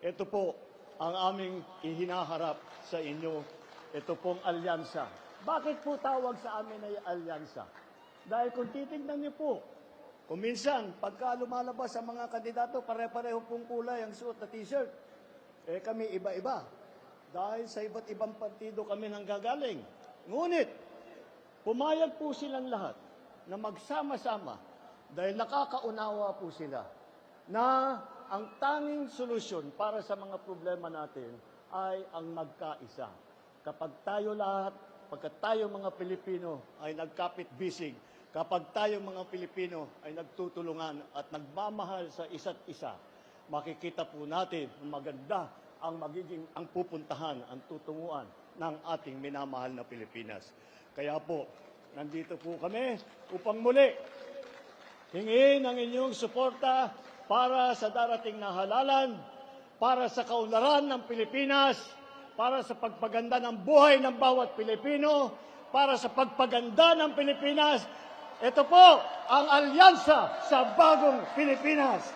ito po ang aming ihinaharap sa inyo. Ito pong alyansa. Bakit po tawag sa amin ay alyansa? Dahil kung titignan niyo po, kung minsan, pagka lumalabas ang mga kandidato, pare-pareho pong kulay ang suot na t-shirt. Kami iba-iba. Dahil sa iba't ibang partido kami nanggagaling. Ngunit, pumayag po silang lahat na magsama-sama dahil nakakaunawa po sila na ang tanging solusyon para sa mga problema natin ay ang magkaisa. Kapag tayo lahat, pagkat tayo mga Pilipino ay nagkapit-bisig, kapag tayo mga Pilipino ay nagtutulungan at nagmamahal sa isa't isa, makikita po natin maganda ang magiging ang pupuntahan, ang tutunguan ng ating minamahal na Pilipinas. Kaya po, nandito po kami upang muli hingin ang inyong suporta para sa darating na halalan, para sa kaunlaran ng Pilipinas, para sa pagpaganda ng buhay ng bawat Pilipino, para sa pagpaganda ng Pilipinas. Ito po ang alyansa sa bagong Pilipinas.